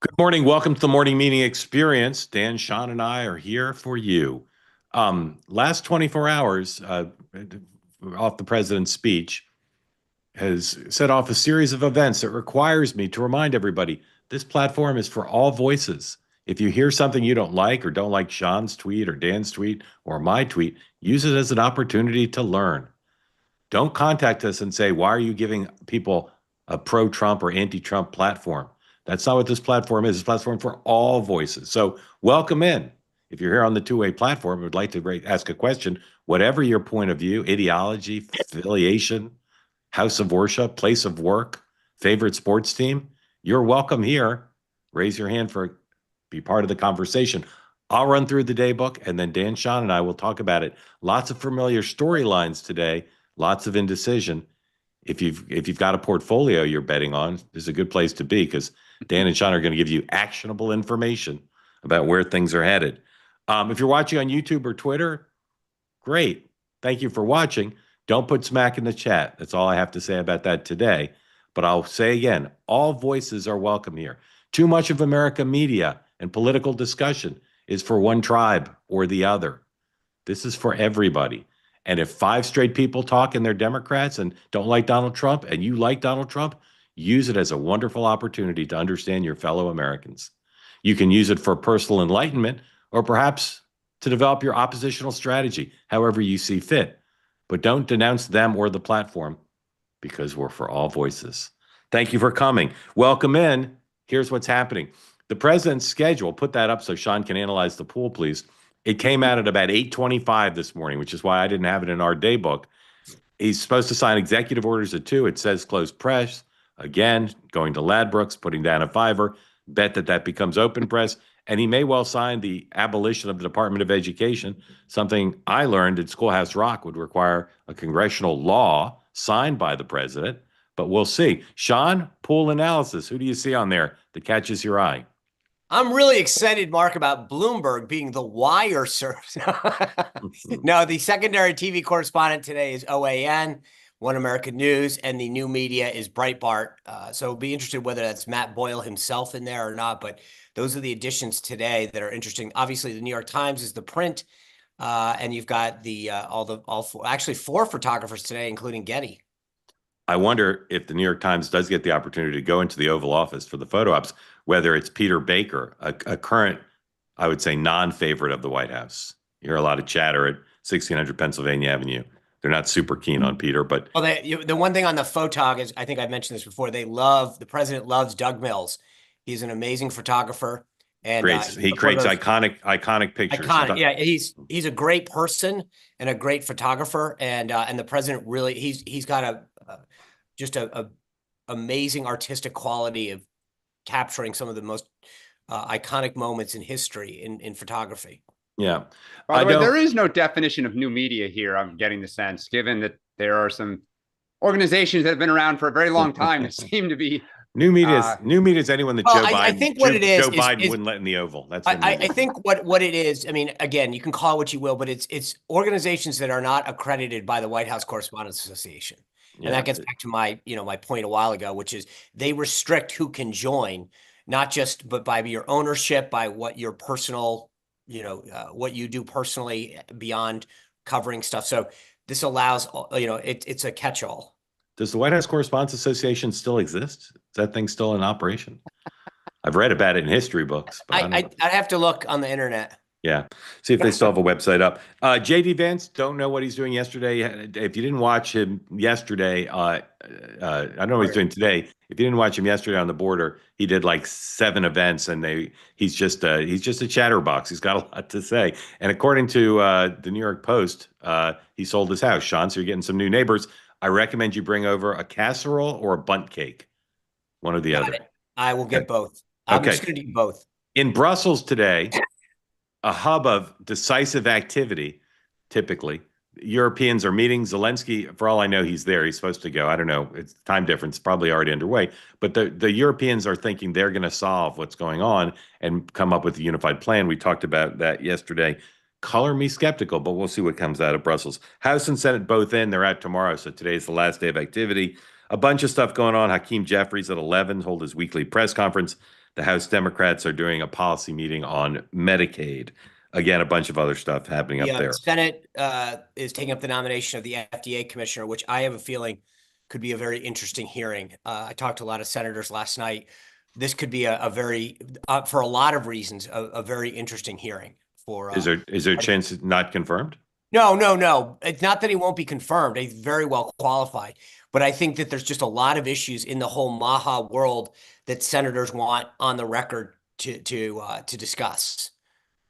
Good morning. Welcome to the morning meeting experience. Dan, Sean, and I are here for you. Last 24 hours off the president's speech has set off a series of events that requires me to remind everybody this platform is for all voices. If you hear something you don't like Sean's tweet or Dan's tweet or my tweet, use it as an opportunity to learn. Don't contact us and say, why are you giving people a pro Trump or anti Trump platform? That's not what this platform is. It's a platform for all voices. So welcome in. If you're here on the two-way platform and would like to ask a question, whatever your point of view, ideology, affiliation, house of worship, place of work, favorite sports team, you're welcome here. Raise your hand for be part of the conversation. I'll run through the day book and then Dan, Sean, and I will talk about it. Lots of familiar storylines today, lots of indecision. If you've got a portfolio you're betting on, this is a good place to be because Dan and Sean are going to give you actionable information about where things are headed. If you're watching on YouTube or Twitter, great. Thank you for watching. Don't put smack in the chat. That's all I have to say about that today. But I'll say again, all voices are welcome here. Too much of America media and political discussion is for one tribe or the other. This is for everybody. And if five straight people talk and they're Democrats and don't like Donald Trump and you like Donald Trump, use it as a wonderful opportunity to understand your fellow Americans. You can use it for personal enlightenment or perhaps to develop your oppositional strategy, however you see fit. But don't denounce them or the platform because we're for all voices. Thank you for coming. Welcome in. Here's what's happening. The president's schedule, put that up so Sean can analyze the pool, please. It came out at about 8:25 this morning, which is why I didn't have it in our day book. He's supposed to sign executive orders at 2. It says closed press. Again, going to Ladbrokes, putting down a fiver, bet that becomes open press. And he may well sign the abolition of the Department of Education, something I learned at Schoolhouse Rock would require a congressional law signed by the president. But we'll see. Sean, pool analysis. Who do you see on there that catches your eye? I'm really excited, Mark, about Bloomberg being the wire source. No, the secondary TV correspondent today is OAN, One American News, and the new media is Breitbart. So it'll be interesting whether that's Matt Boyle himself in there or not. But those are the additions today that are interesting. Obviously, the New York Times is the print, and you've got all four, actually four photographers today, including Getty. I wonder if the New York Times does get the opportunity to go into the Oval Office for the photo ops, whether it's Peter Baker, a current, I would say, non-favorite of the White House. You hear a lot of chatter at 1600 Pennsylvania Avenue. They're not super keen on Peter, but well, the one thing on the photog is, I think I mentioned this before, the president loves Doug Mills. He's an amazing photographer. And he creates iconic pictures. Iconic, yeah. He's a great person and a great photographer, and the president really he's got just a amazing artistic quality of capturing some of the most iconic moments in history in photography. Yeah. By the way, there is no definition of new media here. I'm getting the sense, given that there are some organizations that have been around for a very long time that seem to be new media. New media is anyone that Joe Biden. I think what it is, Joe Biden wouldn't let in the Oval. That's I think what it is. I mean, again, you can call it what you will, but it's organizations that are not accredited by the White House Correspondents Association. And that gets back to my point a while ago, which is they restrict who can join, not just but by your ownership, by what your personal, what you do personally beyond covering stuff. So this allows, it's a catch-all. Does the White House Correspondents Association still exist? Is that thing still in operation? I've read about it in history books. But I'd have to look on the internet. Yeah. See if they still have a website up. JD Vance, don't know what he's doing yesterday. If you didn't watch him yesterday, I don't know what he's doing today. If you didn't watch him yesterday on the border, he did like 7 events, and he's just a chatterbox. He's got a lot to say. And according to the New York Post, he sold his house. Sean, so you're getting some new neighbors. I recommend you bring over a casserole or a bundt cake, one or the other. I will get both. I'm just going to do both. In Brussels today, a hub of decisive activity, typically. Europeans are meeting. Zelensky, for all I know, he's there. He's supposed to go. I don't know. It's time difference, probably already underway. But the Europeans are thinking they're going to solve what's going on and come up with a unified plan. We talked about that yesterday. Color me skeptical, but we'll see what comes out of Brussels. House and Senate both in. They're out tomorrow, so today's the last day of activity. A bunch of stuff going on. Hakeem Jeffries at 11 hold his weekly press conference. The House Democrats are doing a policy meeting on Medicaid. Again, a bunch of other stuff happening up The there. Senate is taking up the nomination of the FDA commissioner, which I have a feeling could be a very interesting hearing. I talked to a lot of senators last night. This could be a very, for a lot of reasons, a very interesting hearing. For Is there a chance it's not confirmed? No. It's not that he won't be confirmed. He's very well qualified. But I think that there's just a lot of issues in the whole MAHA world that senators want on the record to discuss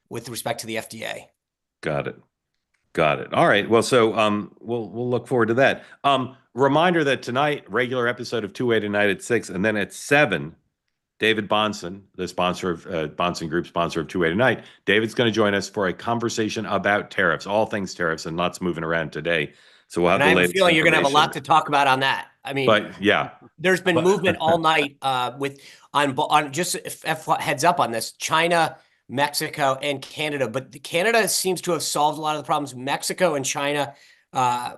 with respect to the FDA. Got it. All right. Well, so we'll look forward to that. Reminder that tonight, regular episode of Two-Way Tonight at 6, and then at 7, David Bahnsen, the sponsor of Bahnsen Group, sponsor of Two-Way Tonight. David's going to join us for a conversation about tariffs, all things tariffs, and lots moving around today. So we'll have And the I have a latest feeling you're going to have a lot information. to talk about on that. I mean, But yeah, there's been movement all night on just heads up on this, China, Mexico, and Canada. But Canada seems to have solved a lot of the problems. Mexico and China,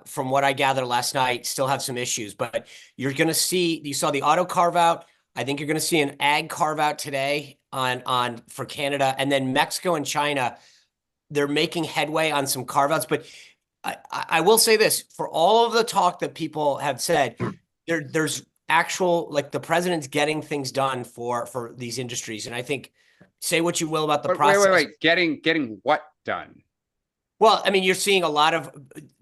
from what I gathered last night, still have some issues. But you're going to see, you saw the auto carve out. I think you're going to see an ag carve out today on for Canada, and then Mexico and China. They're making headway on some carve outs, but I will say this, for all of the talk that people have said, there's actual, like, the president's getting things done for these industries. And I think, say what you will about the process. Wait. Getting what done? Well, I mean, you're seeing a lot of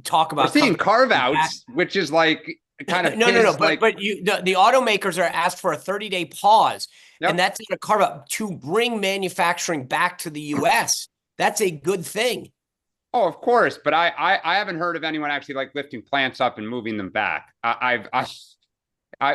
talk about. We're seeing carve outs, which is like kind of no. like, But the automakers are asked for a 30-day pause, Yep. and that's a carve out to bring manufacturing back to the U.S. That's a good thing. Oh, of course, but I haven't heard of anyone actually like lifting plants up and moving them back.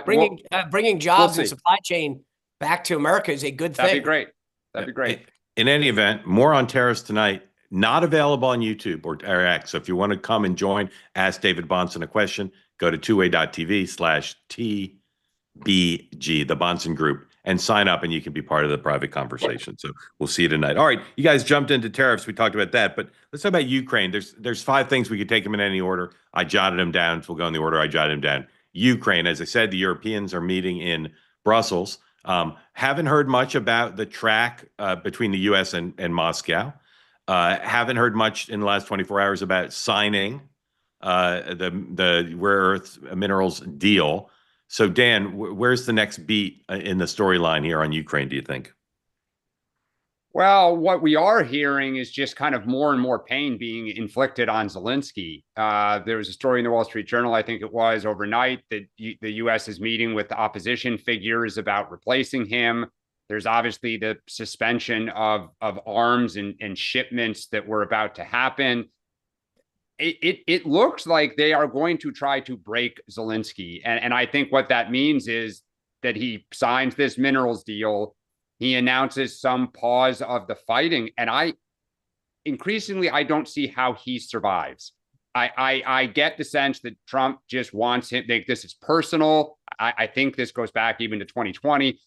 Bringing jobs and supply chain back to America is a good thing. That'd be great. That'd be great. In any event, more on tariffs tonight. Not available on YouTube or X. So if you want to come and join, ask David Bahnsen a question, go to twoway.tv/TBG, the Bahnsen Group, and sign up, and you can be part of the private conversation. So we'll see you tonight. All right, you guys jumped into tariffs. We talked about that, but let's talk about Ukraine. There's 5 things. We could take them in any order. I jotted them down. So we'll go in the order I jotted them down. Ukraine, as I said, the Europeans are meeting in Brussels. Haven't heard much about the track between the U.S. and Moscow. Haven't heard much in the last 24 hours about signing the rare earth minerals deal. So, Dan, where's the next beat in the storyline here on Ukraine, do you think? Well, what we are hearing is just kind of more and more pain being inflicted on Zelensky. There was a story in the Wall Street Journal, I think it was overnight, that the U.S. is meeting with the opposition figures about replacing him. There's obviously the suspension of arms and shipments that were about to happen. It looks like they are going to try to break Zelensky. And I think what that means is that he signs this minerals deal. He announces some pause of the fighting. And I don't see how he survives. I get the sense that Trump just wants him. This is personal. I think this goes back even to 2020.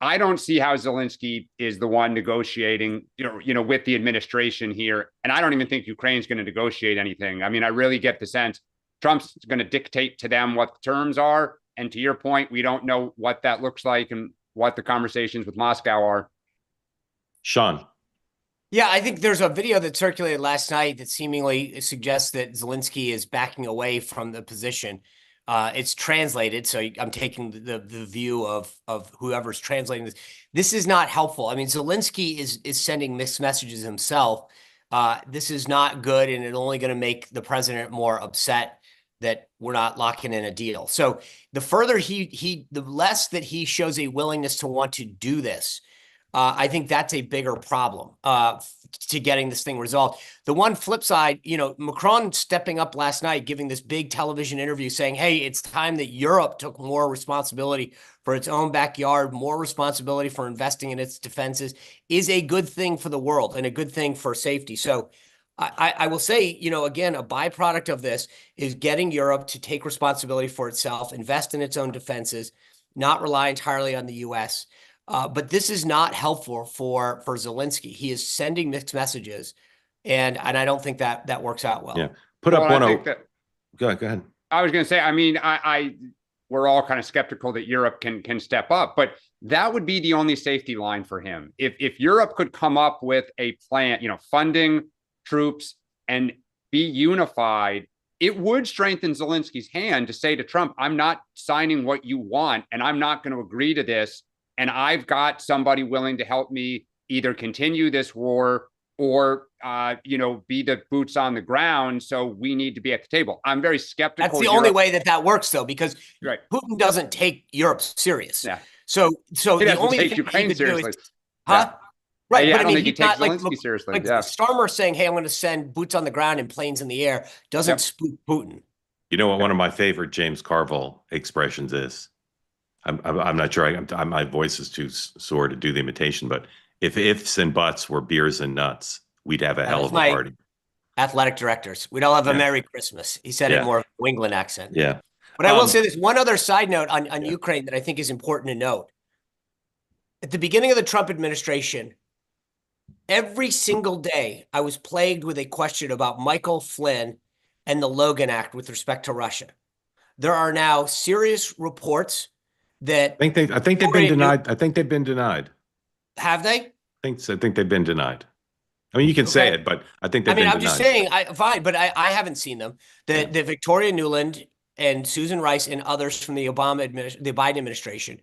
I don't see how Zelensky is the one negotiating, with the administration here. And I don't even think Ukraine's going to negotiate anything. I mean, I really get the sense Trump's going to dictate to them what the terms are. And to your point, we don't know what that looks like and what the conversations with Moscow are. Sean. Yeah, I think there's a video that circulated last night that seemingly suggests that Zelensky is backing away from the position. It's translated, so I'm taking the view of whoever's translating this. This is not helpful. I mean, Zelensky is sending mixed messages himself. This is not good, and it's only going to make the president more upset that we're not locking in a deal. So the further the less that he shows a willingness to want to do this, I think that's a bigger problem to getting this thing resolved. The one flip side, Macron stepping up last night, giving this big television interview saying, hey, it's time that Europe took more responsibility for its own backyard, more responsibility for investing in its defenses, is a good thing for the world and a good thing for safety. So I will say, again, a byproduct of this is getting Europe to take responsibility for itself, invest in its own defenses, not rely entirely on the U.S., but this is not helpful for Zelensky. He is sending mixed messages, and I don't think that works out well. Yeah, put up Go ahead. I was going to say, I mean, we're all kind of skeptical that Europe can step up. But that would be the only safety line for him. If Europe could come up with a plan, funding troops and be unified, it would strengthen Zelensky's hand to say to Trump, I'm not signing what you want, and I'm not going to agree to this. And I've got somebody willing to help me either continue this war or, be the boots on the ground. So we need to be at the table. I'm very skeptical. That's the only way that works, though, because right. Putin doesn't take Europe serious. Yeah. So the only take thing Ukraine seriously. Huh? Right. Yeah, but I don't think he he's takes not Zelensky seriously. Like Yeah. Starmer saying, hey, I'm going to send boots on the ground and planes in the air doesn't spook Putin. You know what one of my favorite James Carville expressions is? I'm not sure. My voice is too sore to do the imitation, but if ifs and buts were beers and nuts, we'd have a hell of a party. Athletic directors. We'd all have a Merry Christmas. He said it in more of a New England accent. Yeah. But I will say this one other side note on Ukraine that I think is important to note. At the beginning of the Trump administration, every single day I was plagued with a question about Michael Flynn and the Logan Act with respect to Russia. There are now serious reports that I think they've been denied. I think they've been denied. Have they? I think they've been denied. I mean, you can say it, but I think they've been denied. I'm just saying, fine, but I haven't seen them. That Victoria Nuland and Susan Rice and others from the the Biden administration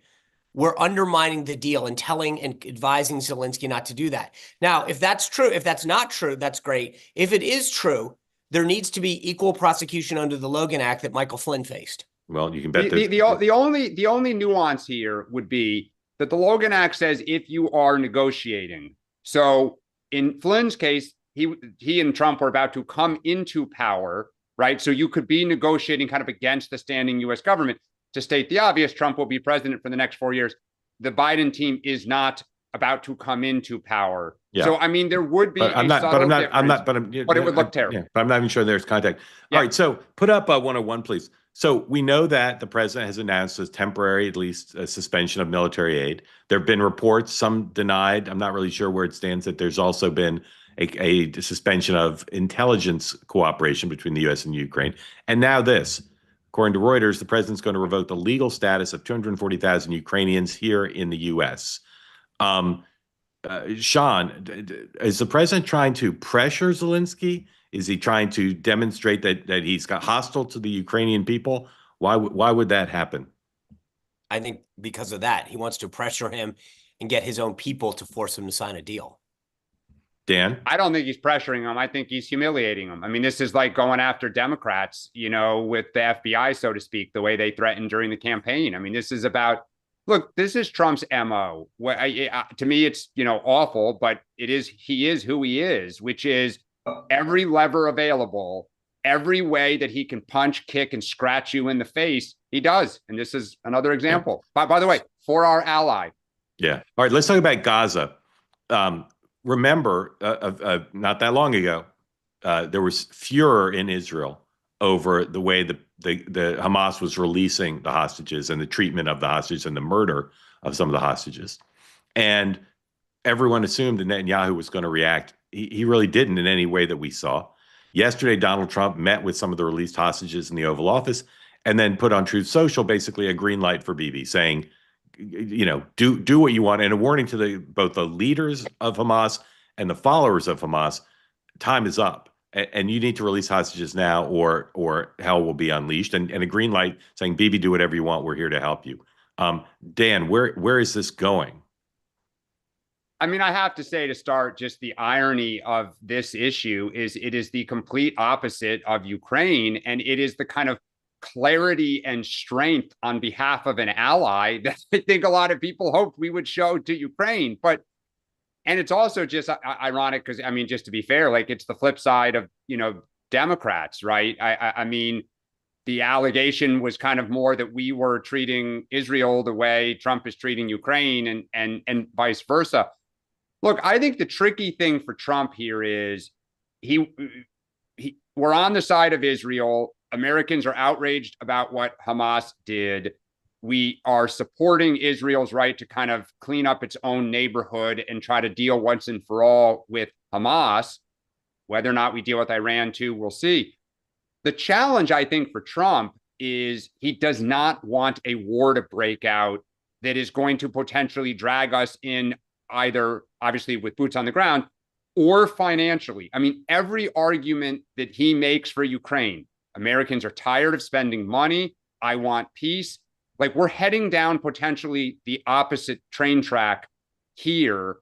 were undermining the deal and telling and advising Zelensky not to do that. Now, if that's true, if that's not true, that's great. If it is true, there needs to be equal prosecution under the Logan Act that Michael Flynn faced. Well, you can bet the only nuance here would be that the Logan Act says if you are negotiating. So in Flynn's case, he and Trump were about to come into power, right? So you could be negotiating kind of against the standing U.S. government. To state the obvious, Trump will be president for the next 4 years. The Biden team is not about to come into power. Yeah. So I mean, there would be. But it would look terrible. Yeah, but I'm not even sure there's contact. All right, so put up 101, please. So we know that the president has announced a temporary, at least, a suspension of military aid. There have been reports, some denied. I'm not really sure where it stands, that there's also been a suspension of intelligence cooperation between the U.S. and Ukraine. And now this. According to Reuters, the president's going to revoke the legal status of 240,000 Ukrainians here in the U.S. Sean, is the president trying to pressure Zelensky? Is he trying to demonstrate that he's got hostile to the Ukrainian people? Why would that happen? I think because of that. He wants to pressure him and get his own people to force him to sign a deal. Dan? I don't think he's pressuring them. I think he's humiliating them. I mean, this is like going after Democrats, with the FBI, so to speak, the way they threatened during the campaign. I mean, this is about, look, this is Trump's MO. To me, it's, awful, but he is who he is, which is every lever available, every way that he can punch, kick, and scratch you in the face, he does. And this is another example. By the way, for our ally. Yeah. All right, let's talk about Gaza. Remember, not that long ago, there was furor in Israel over the way the Hamas was releasing the hostages and the treatment of the hostages and the murder of some of the hostages. And everyone assumed that Netanyahu was going to react. He really didn't in any way that we saw. Yesterday, Donald Trump met with some of the released hostages in the Oval Office and then put on Truth Social basically a green light for Bibi, saying, do what you want, and a warning to both the leaders of Hamas and the followers of Hamas: time is up, and you need to release hostages now, or hell will be unleashed. And a green light saying, Bibi, do whatever you want. We're here to help you. Dan, where is this going? I mean, I have to say to start, just the irony of this issue is it is the complete opposite of Ukraine, and it is the kind of clarity and strength on behalf of an ally that I think a lot of people hoped we would show to Ukraine. And it's also just ironic because, I mean, just to be fair, like, it's the flip side of, Democrats, right? I mean, the allegation was kind of more that we were treating Israel the way Trump is treating Ukraine and vice versa. Look, I think the tricky thing for Trump here is we're on the side of Israel. Americans are outraged about what Hamas did. We are supporting Israel's right to kind of clean up its own neighborhood and try to deal once and for all with Hamas. Whether or not we deal with Iran too, we'll see. The challenge, I think, for Trump is he does not want a war to break out that is going to potentially drag us in, either obviously with boots on the ground or financially. I mean, every argument that he makes for Ukraine, Americans are tired of spending money. I want peace. Like, we're heading down potentially the opposite train track here.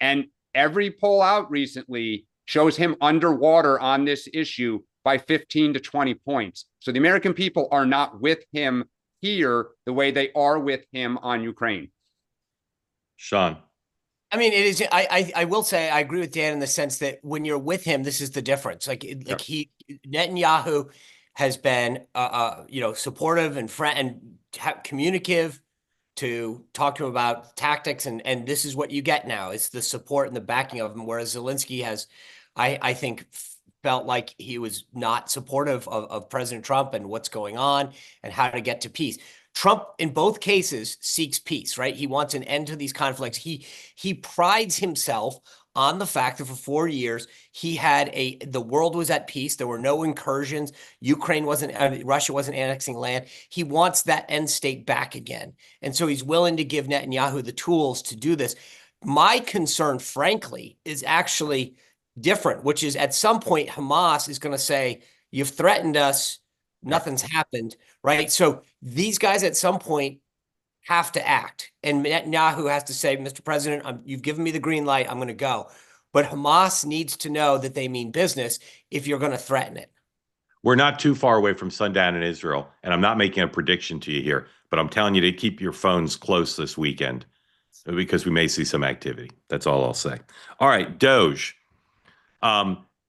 And every poll out recently shows him underwater on this issue by 15 to 20 points. So the American people are not with him here the way they are with him on Ukraine. Sean. I mean, it is. I will say I agree with Dan in the sense that when you're with him, this is the difference. Netanyahu has been, supportive and communicative to talk to him about tactics, and this is what you get now. It's the support and the backing of him. Whereas Zelensky has, I think, felt like he was not supportive of President Trump and what's going on and how to get to peace. Trump, in both cases, seeks peace, right? He wants an end to these conflicts. He prides himself on the fact that for 4 years, the world was at peace. There were no incursions. Russia wasn't annexing land. He wants that end state back again. And so he's willing to give Netanyahu the tools to do this. My concern, frankly, is actually different, which is at some point, Hamas is going to say, you've threatened us. Nothing's happened, right? So these guys at some point have to act. And Netanyahu has to say, Mr. President, you've given me the green light. I'm going to go. But Hamas needs to know that they mean business if you're going to threaten it. We're not too far away from sundown in Israel. And I'm not making a prediction to you here, but I'm telling you to keep your phones close this weekend because we may see some activity. That's all I'll say. All right, Doge.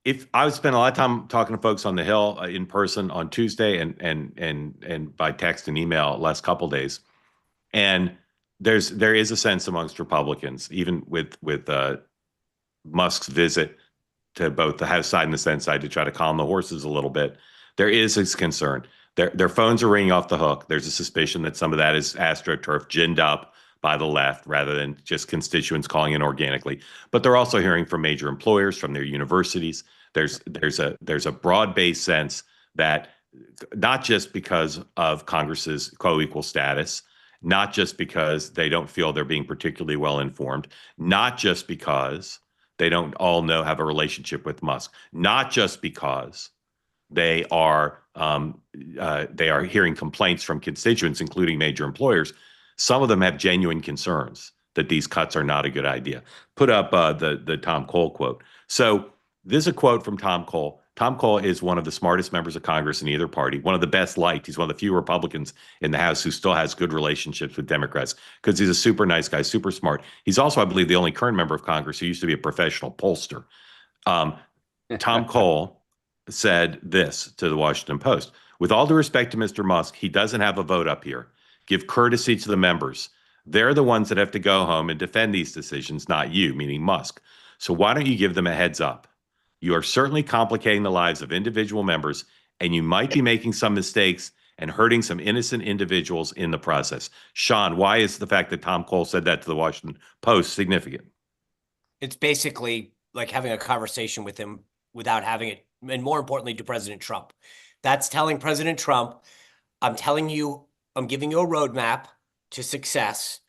If I would spend a lot of time talking to folks on the Hill in person on Tuesday and by text and email last couple days, and there is a sense amongst Republicans, even with Musk's visit to both the House side and the Senate side to try to calm the horses a little bit, there is this concern. Their phones are ringing off the hook. There's a suspicion that some of that is AstroTurf ginned up by the left rather than just constituents calling in organically. But they're also hearing from major employers, from their universities. There's a broad-based sense that not just because of Congress's co-equal status, not just because they don't feel they're being particularly well informed, not just because they don't all have a relationship with Musk, not just because they are hearing complaints from constituents, including major employers. Some of them have genuine concerns that these cuts are not a good idea. Put up the Tom Cole quote. So this is a quote from Tom Cole. Tom Cole is one of the smartest members of Congress in either party, one of the best liked. He's one of the few Republicans in the House who still has good relationships with Democrats because he's a super nice guy, super smart. He's also, I believe, the only current member of Congress who used to be a professional pollster. Tom Cole said this to the Washington Post. With all due respect to Mr. Musk, he doesn't have a vote up here. Give courtesy to the members. They're the ones that have to go home and defend these decisions, not you, meaning Musk. So why don't you give them a heads up? You are certainly complicating the lives of individual members, and you might be making some mistakes and hurting some innocent individuals in the process. Sean, why is the fact that Tom Cole said that to the Washington Post significant? It's basically like having a conversation with him without having it, and more importantly, to President Trump. That's telling President Trump, I'm telling you, I'm giving you a roadmap to success.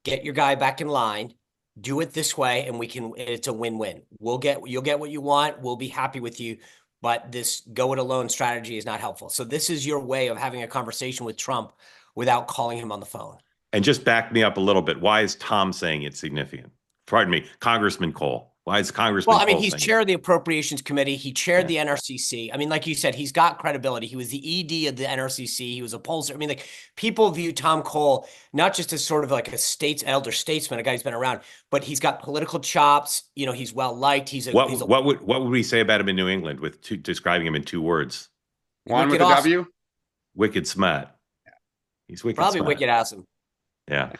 Get your guy back in line. Do it this way, and it's a win-win. You'll get what you want. We'll be happy with you, but this go it alone strategy is not helpful. So this is your way of having a conversation with Trump without calling him on the phone. And just back me up a little bit. Why is Tom saying it's significant? Pardon me, Congressman Cole. Why is Congressman Cole he's chair of the Appropriations Committee. He chaired the NRCC. I mean, like you said, he's got credibility. He was the ED of the NRCC. He was a pollster. I mean, like, people view Tom Cole not just as sort of like a elder statesman, a guy who's been around, but he's got political chops. You know, he's well liked. What would we say about him in New England with describing him in 2 words? One with a W? Wicked smart. He's wicked Probably smart. wicked awesome. Yeah.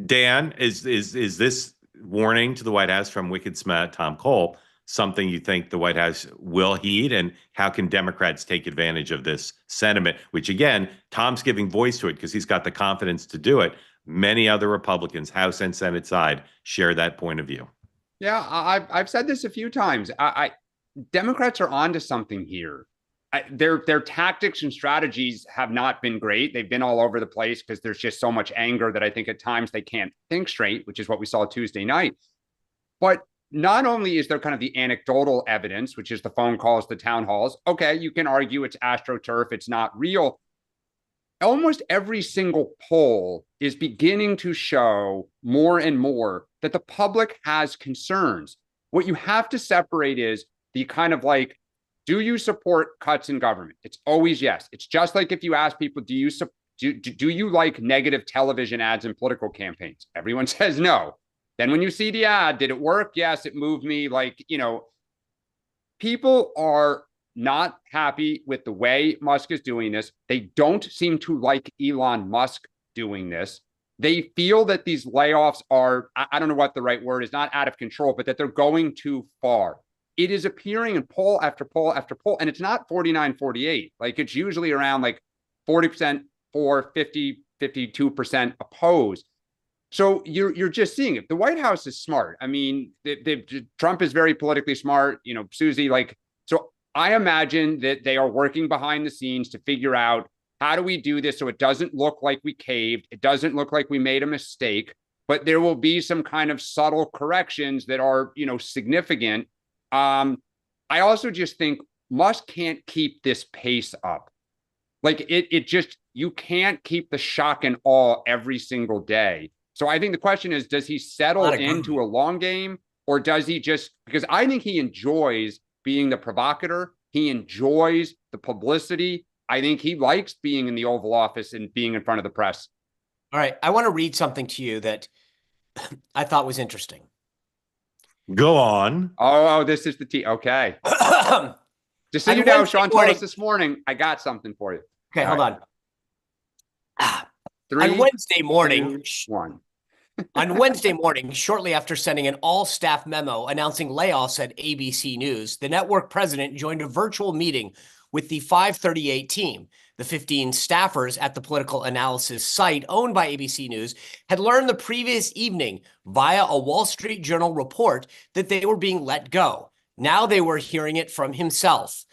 Dan, is this warning to the White House from wicked smart Tom Cole something you think the White House will heed? And how can Democrats take advantage of this sentiment, which, again, Tom's giving voice to it because he's got the confidence to do it. Many other Republicans, House and Senate side, share that point of view. Yeah, I've said this a few times. Democrats are onto something here. their tactics and strategies have not been great. They've been all over the place because there's just so much anger that I think at times they can't think straight, which is what we saw Tuesday night. But not only is there kind of the anecdotal evidence, which is the phone calls, the town halls. Okay, you can argue it's AstroTurf, it's not real. Almost every single poll is beginning to show more and more that the public has concerns. What you have to separate is the kind of like, do you support cuts in government? It's always yes. It's just like if you ask people, do you like negative television ads in political campaigns? Everyone says no. Then when you see the ad, did it work? Yes, it moved me. Like, people are not happy with the way Musk is doing this. They don't seem to like Elon Musk doing this. They feel that these layoffs are, I don't know what the right word is, not out of control, but that they're going too far. It is appearing in poll after poll after poll, and it's not 49-48. Like, it's usually around like 40% for 52% opposed. So you're just seeing it. The White House is smart. I mean, Trump is very politically smart. Susie, so I imagine that they are working behind the scenes to figure out, how do we do this so it doesn't look like we caved? It doesn't look like we made a mistake, but there will be some kind of subtle corrections that are, significant. I also just think Musk can't keep this pace up. Like you can't keep the shock and awe every single day. So I think the question is, does he settle into a long game, or does he because I think he enjoys being the provocateur. He enjoys the publicity. I think he likes being in the Oval Office and being in front of the press. All right. I want to read something to you that I thought was interesting. Go on. Oh, this is the tea. Okay. Just so you know, Sean told us this morning, I got something for you. Okay, hold on. 3, on Wednesday morning, 2, 1. On Wednesday morning, shortly after sending an all-staff memo announcing layoffs at ABC News, the network president joined a virtual meeting with the 538 team. The 15 staffers at the political analysis site owned by ABC News had learned the previous evening via a Wall Street Journal report that they were being let go. Now they were hearing it from himself.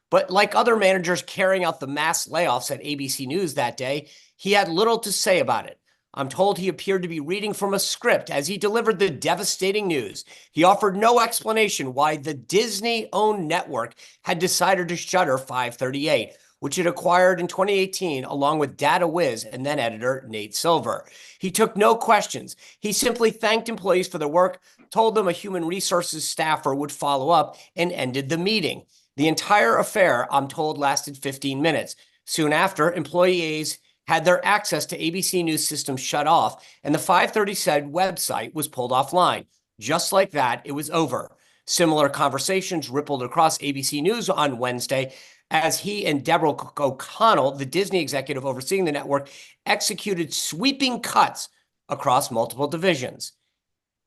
But like other managers carrying out the mass layoffs at ABC News that day, he had little to say about it. I'm told he appeared to be reading from a script as he delivered the devastating news. He offered no explanation why the Disney-owned network had decided to shutter 538, which it acquired in 2018 along with Data Wiz and then editor Nate Silver. He took no questions. He simply thanked employees for their work, told them a human resources staffer would follow up, and ended the meeting. The entire affair, I'm told, lasted 15 minutes. Soon after, employees had their access to ABC News system shut off, and the 530 said website was pulled offline. Just like that, it was over. Similar conversations rippled across ABC News on Wednesday as he and Deborah O'Connell, the Disney executive overseeing the network, executed sweeping cuts across multiple divisions.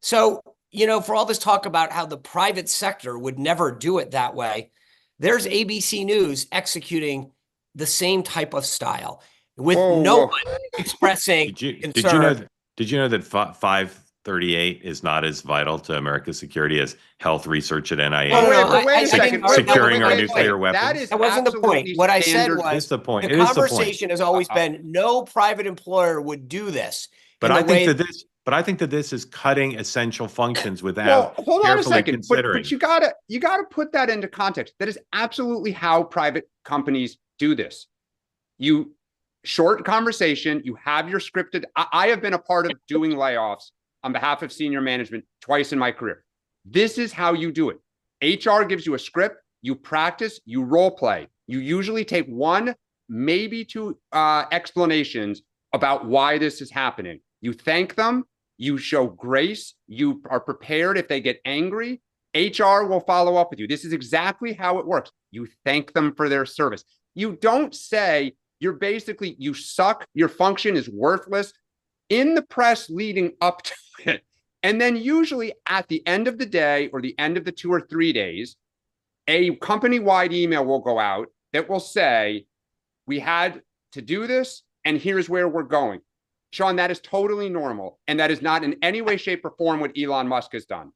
So, for all this talk about how the private sector would never do it that way, there's ABC News executing the same type of style with no one expressing concern. Did you know that 538 is not as vital to America's security as health research at NIH? Wait a second. Securing our nuclear weapons. That wasn't the point. What I said was the point. The conversation has always been no private employer would do this. But I think that this is cutting essential functions without hold on a carefully second. considering. But you gotta put that into context. That is absolutely how private companies do this. You short conversation, you have your scripted. I have been a part of doing layoffs on behalf of senior management twice in my career. This is how you do it. HR gives you a script, you practice, you role play. You usually take 1, maybe 2 explanations about why this is happening. You thank them, you show grace, you are prepared if they get angry. HR will follow up with you. This is exactly how it works. You thank them for their service. You don't say, you suck, your function is worthless in the press leading up to it. And then usually at the end of the day or the end of the 2 or 3 days, a company-wide email will go out that will say, we had to do this and here's where we're going. Sean, that is totally normal. And that is not in any way, shape, or form what Elon Musk has done.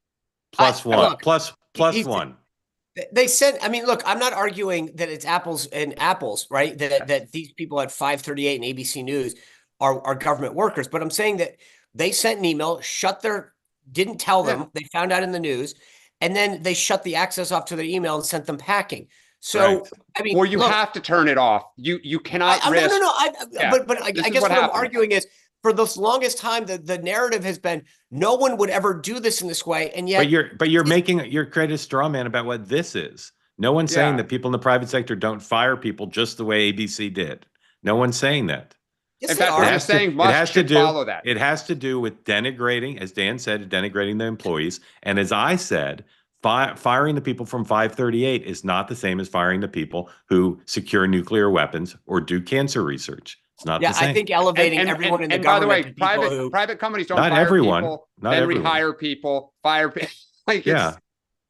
Plus one. They said, I mean, look, I'm not arguing that it's apples and apples, right? That these people at 538 and ABC News are government workers, but I'm saying that they sent an email, didn't tell them, they found out in the news, and then they shut the access off to their email and sent them packing. So, Right. I mean, Well, you look, have to turn it off. You cannot no, risk. but I This is guess what what I'm happens. arguing is for the longest time, the narrative has been no one would ever do this in this way, and But yet you're creating a straw man about what this is. No one's saying Yeah. that people in the private sector don't fire people just the way ABC did. No one's saying that. yes, In they fact, are. they're just saying must should follow that. It has to do with denigrating, as Dan said, denigrating the employees. And as I said, firing the people from 538 is not the same as firing the people who secure nuclear weapons or do cancer research. It's not Yeah, the same. I think elevating everyone in the by the way, government to people who private companies don't Not fire everyone. people, Not then everyone. rehire people, fire people. Like Yeah.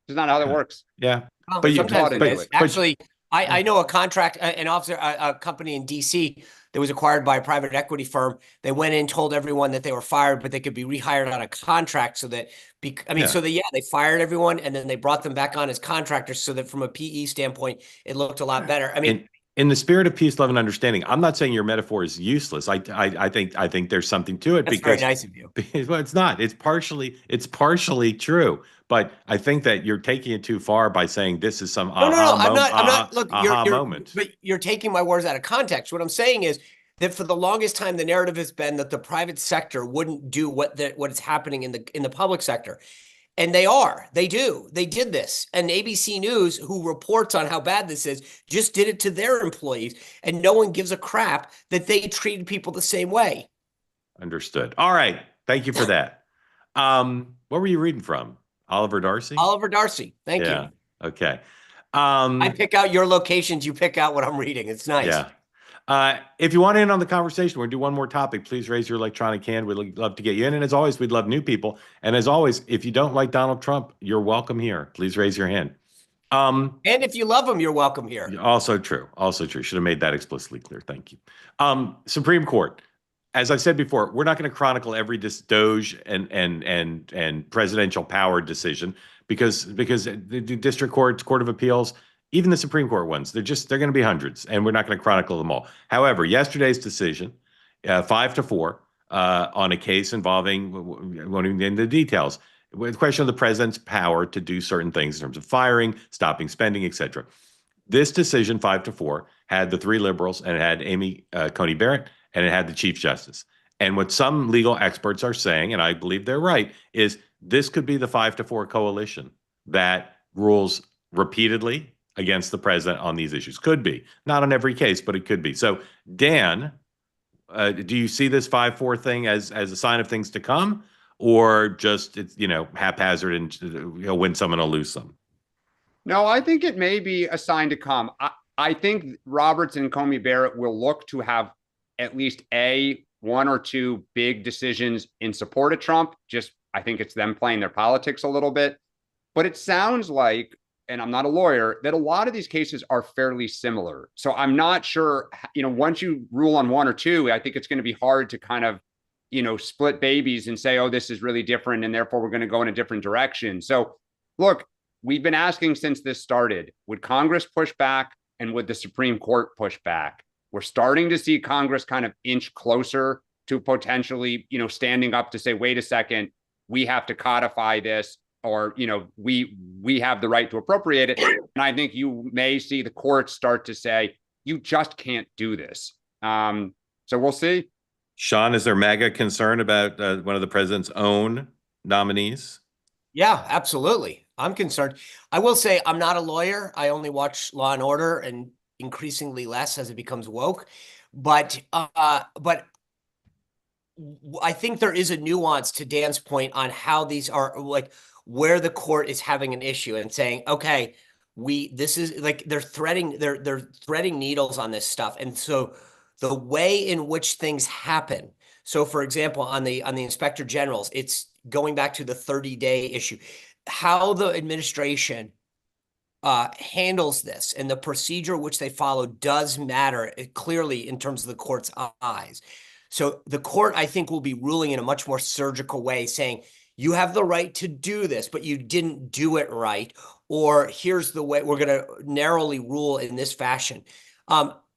it's not how that works. Yeah. well, But you- sometimes but- it is. but- Actually, I know a contract, an officer, a company in DC that was acquired by a private equity firm. They went in, told everyone that they were fired, but they could be rehired on a contract so that, they fired everyone and then they brought them back on as contractors so that from a PE standpoint, it looked a lot better. I mean, in the spirit of peace, love, and understanding, I'm not saying your metaphor is useless. I think there's something to it that's because very nice of you. well, it's not. It's partially true, but I think that you're taking it too far by saying this is some No, I'm not. Look, moment. but you're taking my words out of context. What I'm saying is that for the longest time, the narrative has been that the private sector wouldn't do what is happening in the public sector. And they did this. And ABC News, who reports on how bad this is, just did it to their employees. And no one gives a crap that they treated people the same way. Understood. All right. Thank you for that. What were you reading from? Oliver Darcy? Oliver Darcy. Thank you. Okay. I pick out your locations. You pick out what I'm reading. It's nice. Yeah. If you want in on the conversation, we're going to do one more topic. Please raise your electronic hand. We'd love to get you in. And as always, we'd love new people. And as always, if you don't like Donald Trump, you're welcome here. Please raise your hand. And if you love him, you're welcome here. Also true. Also true. Should have made that explicitly clear. Thank you. Supreme Court. As I said before, we're not going to chronicle every Doge and presidential power decision because the district courts, Court of Appeals, even the Supreme Court ones, they're going to be hundreds, and we're not going to chronicle them all. However, yesterday's decision, 5-4, on a case involving, won't even get into the details, with the question of the president's power to do certain things in terms of firing, stopping spending, etc. This decision, 5-4, had the three liberals, and it had Amy Coney Barrett, and it had the Chief Justice. And what some legal experts are saying, and I believe they're right, is this could be the 5-4 coalition that rules repeatedly against the president on these issues. Could be. Not on every case, but it could be. So, Dan, do you see this 5-4 thing as a sign of things to come, or just it's haphazard and win some and I'll lose some? No, I think it may be a sign to come. I think Roberts and Comey Barrett will look to have at least one or two big decisions in support of Trump. I think it's them playing their politics a little bit. But it sounds like, and I'm not a lawyer, that a lot of these cases are fairly similar. So I'm not sure, once you rule on one or two, I think it's going to be hard to kind of, split babies and say, oh, this is really different, and therefore we're going to go in a different direction. So look, we've been asking since this started, would Congress push back and would the Supreme Court push back? We're starting to see Congress kind of inch closer to potentially, standing up to say, wait a second, we have to codify this, or, we have the right to appropriate it. And I think you may see the courts start to say, you just can't do this. So we'll see. Sean, is there mega concern about one of the president's own nominees? Yeah, absolutely. I'm concerned. I will say I'm not a lawyer. I only watch Law and Order, and increasingly less as it becomes woke. But I think there is a nuance to Dan's point on how these are, like, where the court is having an issue and saying, okay, this is like they're threading needles on this stuff. And so the way in which things happen. So for example, on the inspector generals, it's going back to the 30-day issue, how the administration handles this and the procedure which they follow does matter clearly in terms of the court's eyes. So the court, I think, will be ruling in a much more surgical way, saying you have the right to do this, but you didn't do it right, or here's the way we're going to narrowly rule in this fashion.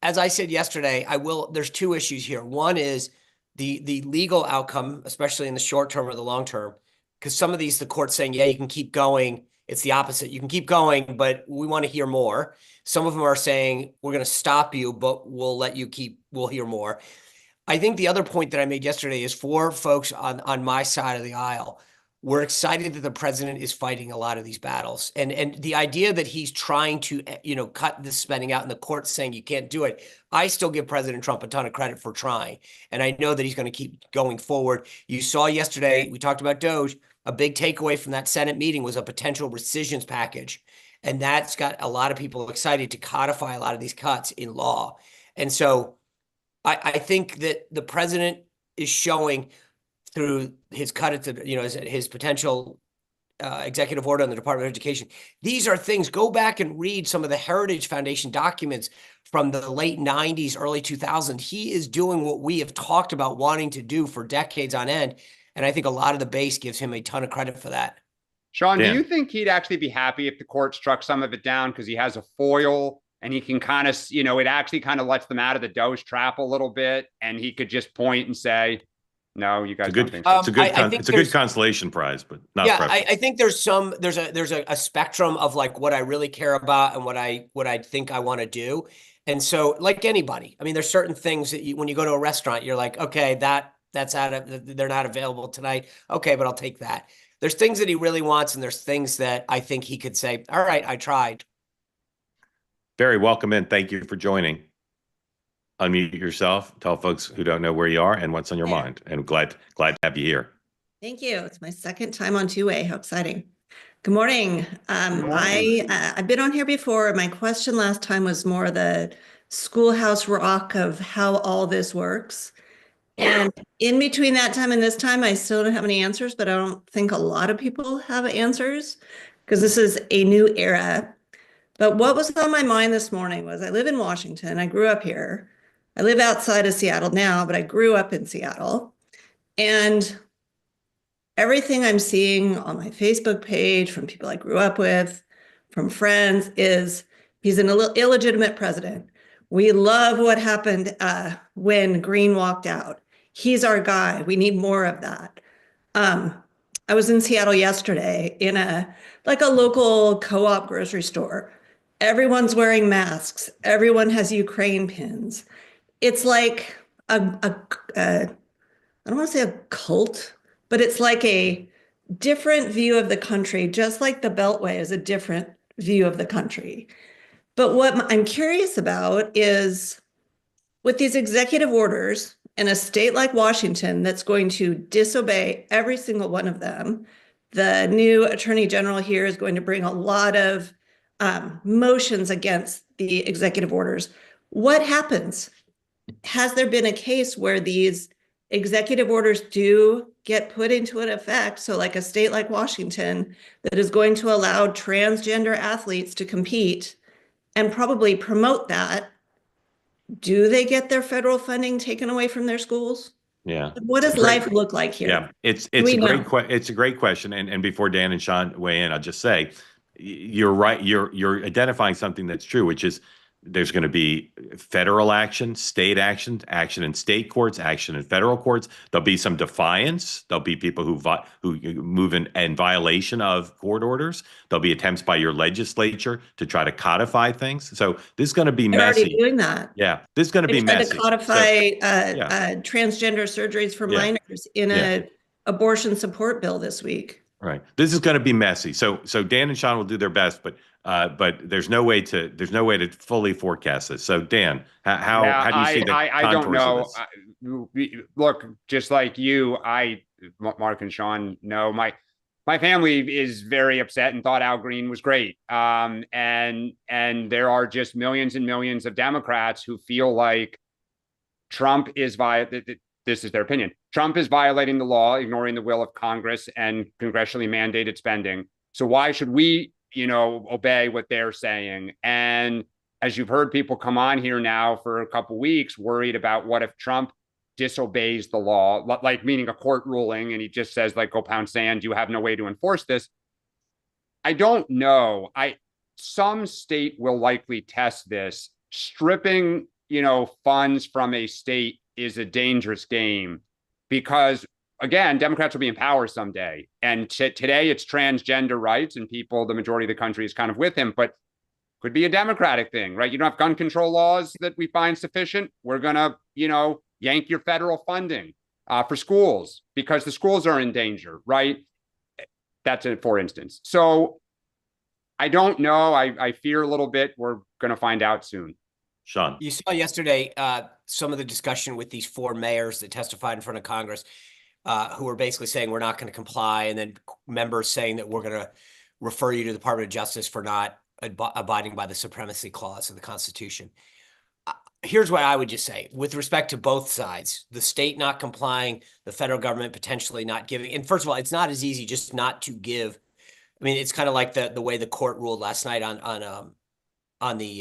As I said yesterday, there's two issues here. One is the legal outcome, especially in the short term or the long term, because some of these, the court's saying, yeah, you can keep going. It's the opposite. You can keep going, but we want to hear more. Some of them are saying, we're going to stop you, but we'll hear more. I think the other point that I made yesterday is for folks on my side of the aisle, we're excited that the president is fighting a lot of these battles. And the idea that he's trying to, cut this spending out and the court's saying you can't do it. I still give President Trump a ton of credit for trying. And I know that he's going to keep going forward. You saw yesterday, we talked about DOGE. A big takeaway from that Senate meeting was a potential rescissions package. And that's got a lot of people excited to codify a lot of these cuts in law. And so I think that the president is showing through his cut at his potential executive order on the Department of Education. These are things, go back and read some of the Heritage Foundation documents from the late 90s, early 2000s. He is doing what we have talked about wanting to do for decades on end. And I think a lot of the base gives him a ton of credit for that. Sean, Dan. do you think he'd actually be happy if the court struck some of it down because he has a foil and he can kind of, it actually kind of lets them out of the DOGE trap a little bit, and he could just point and say, no, you guys don't think so. It's a good consolation prize, but not. Yeah, I think there's a spectrum of like what I really care about and what I think I want to do. And so, like anybody, I mean, there's certain things that when you go to a restaurant, you're like, okay, that's they're not available tonight. Okay, but I'll take that. There's things that he really wants, and there's things that I think he could say, all right, I tried. Barry, welcome in. Thank you for joining. Unmute yourself. Tell folks who don't know where you are and what's on your mind. And glad to have you here. Thank you. It's my second time on two-way. How exciting. Good morning. Good morning. I've been on here before. My question last time was more the schoolhouse rock of how all this works. And in between that time and this time, I still don't have any answers, but I don't think a lot of people have answers because this is a new era. But what was on my mind this morning was I live in Washington. I grew up here. I live outside of Seattle now, but I grew up in Seattle. And everything I'm seeing on my Facebook page from people I grew up with, from friends, is he's an illegitimate president. We love what happened when Green walked out. He's our guy. We need more of that. I was in Seattle yesterday in a local co-op grocery store. Everyone's wearing masks. Everyone has Ukraine pins. It's like I don't want to say a cult, but it's like a different view of the country, just like the Beltway is a different view of the country. But what I'm curious about is with these executive orders in a state like Washington that's going to disobey every single one of them, the new attorney general here is going to bring a lot of motions against the executive orders. What happens? Has there been a case where these executive orders do get put into an effect? So like a state like Washington that is going to allow transgender athletes to compete and probably promote that. Do they get their federal funding taken away from their schools? Yeah. What does life look like here? Yeah, it's a great question. And before Dan and Sean weigh in, I'll just say, you're right. You're identifying something that's true, which is there's going to be federal action, state action, action in state courts, action in federal courts. There'll be some defiance. There'll be people who move in violation of court orders. There'll be attempts by your legislature to try to codify things. So this is going to be They're messy. already doing that. Yeah, this is going to be messy. To codify transgender surgeries for minors in an abortion support bill this week. Right. This is going to be messy. So Dan and Sean will do their best, but there's no way to fully forecast this. So Dan, how do you see the I don't contours know. of this? Look, just like you, Mark and Sean know my family is very upset and thought Al Green was great. And there are just millions and millions of Democrats who feel like Trump is this is their opinion. Trump is violating the law, ignoring the will of Congress and congressionally mandated spending. So why should we, obey what they're saying? And as you've heard people come on here now for a couple of weeks, worried about what if Trump disobeys the law, like meaning a court ruling, and he just says, like, go pound sand, you have no way to enforce this. I don't know. Some state will likely test this. Stripping, funds from a state is a dangerous game because, again, Democrats will be in power someday. And today it's transgender rights, and the majority of the country is kind of with him, but could be a Democratic thing, right? You don't have gun control laws that we find sufficient. We're going to, yank your federal funding for schools because the schools are in danger, right? That's it, for instance. So I don't know. I fear a little bit. We're going to find out soon. Sean. You saw yesterday some of the discussion with these 4 mayors that testified in front of Congress who were basically saying we're not going to comply, and then members saying that we're going to refer you to the Department of Justice for not abiding by the supremacy clause of the Constitution. Here's what I would just say with respect to both sides, the state not complying, the federal government potentially not giving. And first of all, it's not as easy just not to give. I mean, it's kind of like the way the court ruled last night on the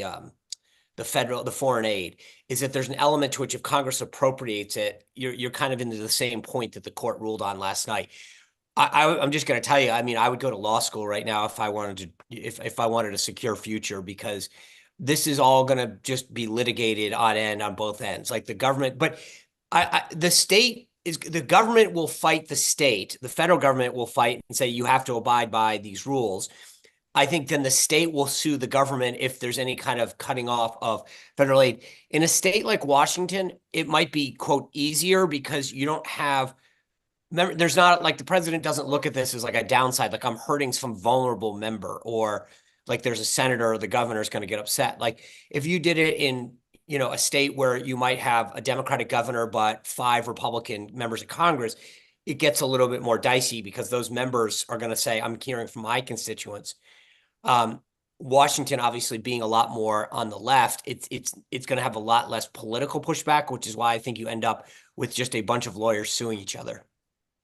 foreign aid, is that there's an element to which if Congress appropriates it, you're kind of into the same point that the court ruled on last night. I'm just going to tell you, I mean, I would go to law school right now if I wanted a secure future, because this is all going to just be litigated on both ends, like the government. But the government will fight the state. The federal government will fight and say, you have to abide by these rules. I think then the state will sue the government if there's any kind of cutting off of federal aid. In a state like Washington, it might be, quote, easier because you don't have, remember, there's not, like, the president doesn't look at this as like a downside, like I'm hurting some vulnerable member, or like there's a senator or the governor is going to get upset. Like if you did it in, a state where you might have a Democratic governor, but 5 Republican members of Congress, it gets a little bit more dicey because those members are going to say, I'm hearing from my constituents. Washington, obviously being a lot more on the left, it's going to have a lot less political pushback, which is why I think you end up with just a bunch of lawyers suing each other.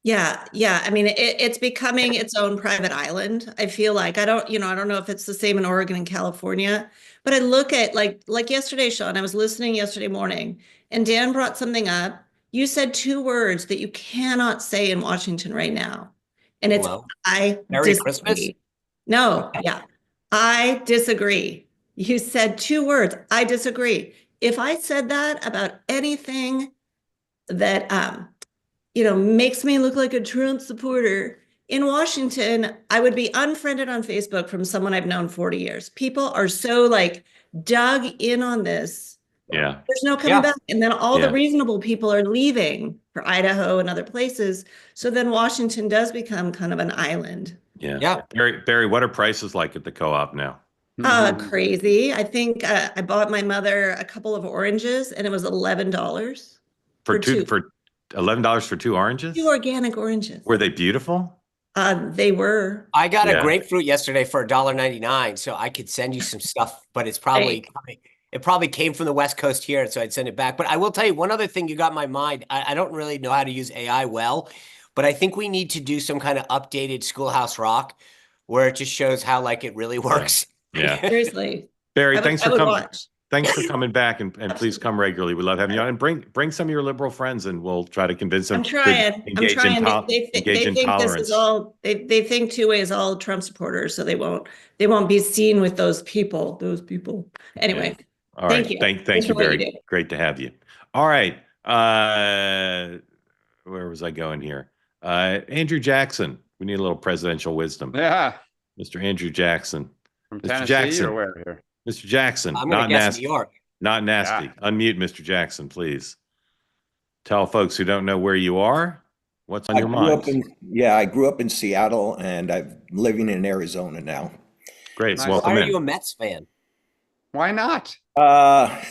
Yeah. I mean, it's becoming its own private island. I feel like I don't know if it's the same in Oregon and California, but I look at like yesterday, Sean, I was listening yesterday morning and Dan brought something up. You said 2 words that you cannot say in Washington right now. And it's, I Merry disagree. Christmas? No. Yeah. I disagree. You said 2 words. I disagree. If I said that about anything that, makes me look like a Trump supporter in Washington, I would be unfriended on Facebook from someone I've known 40 years. People are so dug in on this. Yeah. There's no coming back. And then all the reasonable people are leaving for Idaho and other places. So then Washington does become kind of an island. Yeah. Barry, what are prices like at the co-op now? Crazy. I think I bought my mother a couple of oranges and it was $11 for $11 for 2 oranges? 2 organic oranges. Were they beautiful? They were. I got a grapefruit yesterday for $1.99, so I could send you some stuff, but it's probably it probably came from the West Coast here, so I'd send it back. But I will tell you one other thing you got in my mind. I don't really know how to use AI well, but I think we need to do some kind of updated Schoolhouse Rock where it just shows how it really works. Yeah. Seriously. Barry, thanks for coming. Thanks for coming back, and please come regularly. We love having you on, and bring some of your liberal friends, and we'll try to convince them. I'm trying. They think this is all. They think Two-Way is all Trump supporters, so they won't be seen with those people. Anyway, all right. Thank you. Thank you, Barry. Great to have you. All right. Where was I going here? Andrew Jackson. We need a little presidential wisdom. Yeah, Mr. Andrew Jackson. From Mr. Tennessee Jackson. or where here? Mr. Jackson, I'm not gonna guess nasty. New York. Not nasty. Yeah. Unmute Mr. Jackson, please. Tell folks who don't know where you are what's on your mind. I grew up in Seattle, and I'm living in Arizona now. Great. Nice. Welcome Why are in. you a Mets fan? Why not? I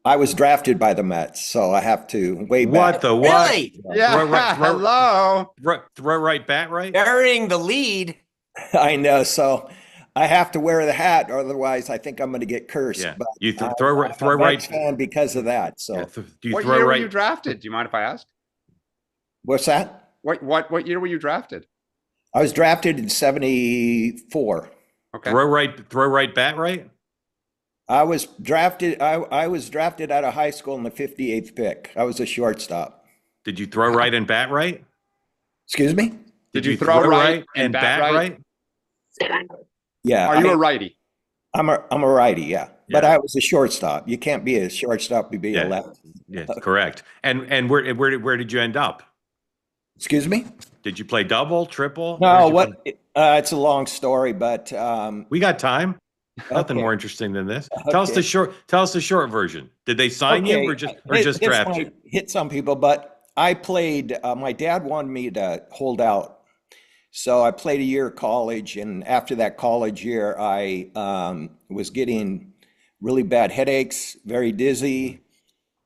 was drafted by the Mets, so I have to way back. What the what? Really? Yeah. Hello. Throw right, bat right. Burying the lead. I know. So I have to wear the hat, otherwise I think I'm going to get cursed. Yeah. But You throw right fan because of that. So do you What throw year were right? you drafted? Do you mind if I ask? what's that? What year were you drafted? I was drafted in 74. Okay. Throw right, bat right. I was drafted out of high school in the 58th pick. I was a shortstop. Did you throw right and bat right? Excuse me? Did you throw right and bat right? Yeah. Are you a righty? I'm a righty, yeah. But Yeah. I was a shortstop. You can't be a shortstop to be a Yeah. left. Yeah, correct. And where did you end up? Excuse me? Did you play double, triple? Where No, did you play? it's a long story, but We got time. Nothing okay. more interesting than this. Okay. Tell us the short version. Did they sign you Okay, or just this draft you? might hit some people, but I played, my dad wanted me to hold out. So I played a year of college, and after that college year, I was getting really bad headaches, very dizzy,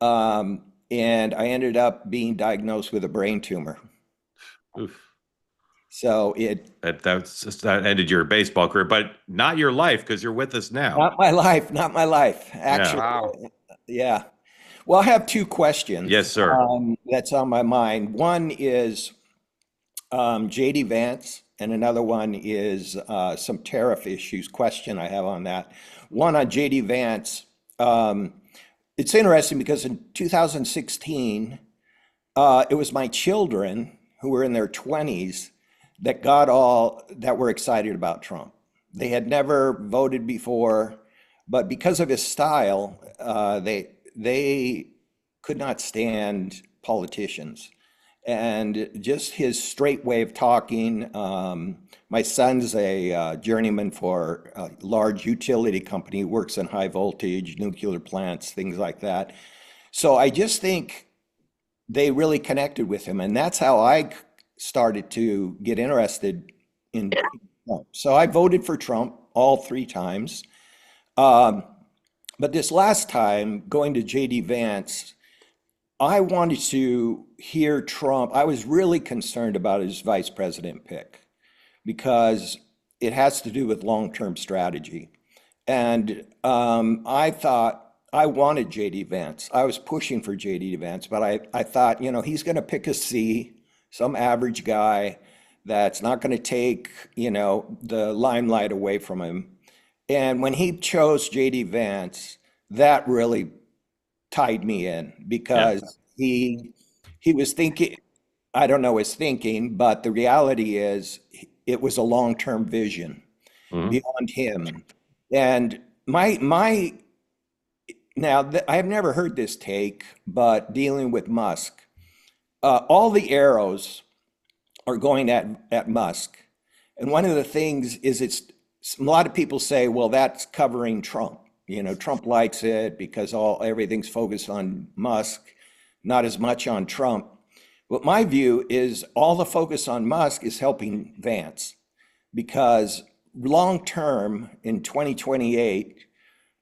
and I ended up being diagnosed with a brain tumor. Oof. So That ended your baseball career, but not your life because you're with us now. not my life, Yeah. actually. Wow. Yeah. Well, I have two questions. Yes, sir. That's on my mind. One is JD Vance, and another one is some tariff issues question I have on that. One on JD Vance. It's interesting because in 2016, it was my children who were in their 20s that were excited about Trump. They had never voted before, but because of his style, they could not stand politicians. And just his straight way of talking. My son's a journeyman for a large utility company, works in high voltage, nuclear plants, things like that. So I just think they really connected with him. And that's how I started to get interested in Trump. So I voted for Trump all three times. Um, but this last time, going to JD Vance, I wanted to hear Trump. I was really concerned about his vice president pick because it has to do with long-term strategy. And I thought I wanted JD Vance. I was pushing for JD Vance, but I thought, he's going to pick a C, some average guy that's not going to take, the limelight away from him. And when he chose JD Vance, that really tied me in because he was thinking, I don't know his thinking, but the reality is it was a long-term vision Mhm. beyond him. And my now I have never heard this take, but dealing with Musk, all the arrows are going at Musk. And one of the things is a lot of people say, well, that's covering Trump. Trump likes it because everything's focused on Musk, not as much on Trump. But my view is all the focus on Musk is helping Vance because long term in 2028,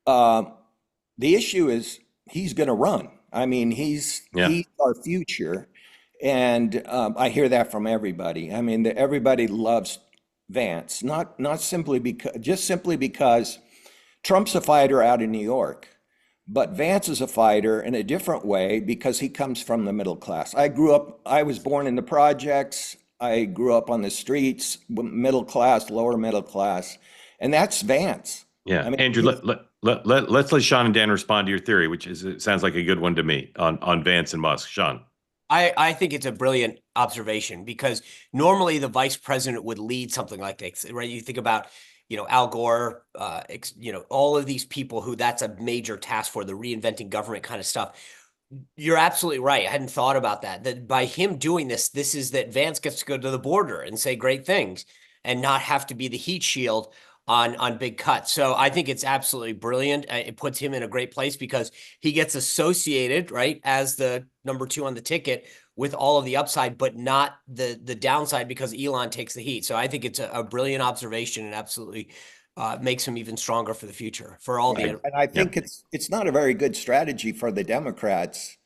the issue is he's going to run. I mean, he's our future. And I hear that from everybody. I mean, everybody loves Vance, not simply because Trump's a fighter out in New York, but Vance is a fighter in a different way because he comes from the middle class. I was born in the projects. I grew up on the streets, middle class, lower middle class, and that's Vance. Yeah. I mean, Andrew, let's let Sean and Dan respond to your theory, which it sounds like a good one to me on Vance and Musk. Sean. I think it's a brilliant observation because normally the vice president would lead something like this, right? You think about, Al Gore, all of these people who that's a major task for, the reinventing government kind of stuff. You're absolutely right. I hadn't thought about that. That by him doing this is that Vance gets to go to the border and say great things and not have to be the heat shield on big cuts. So I think it's absolutely brilliant. It puts him in a great place because he gets associated, right, as the number 2 on the ticket with all of the upside, but not the downside because Elon takes the heat. So I think it's a brilliant observation and absolutely makes him even stronger for the future for all right. the. And I think it's not a very good strategy for the Democrats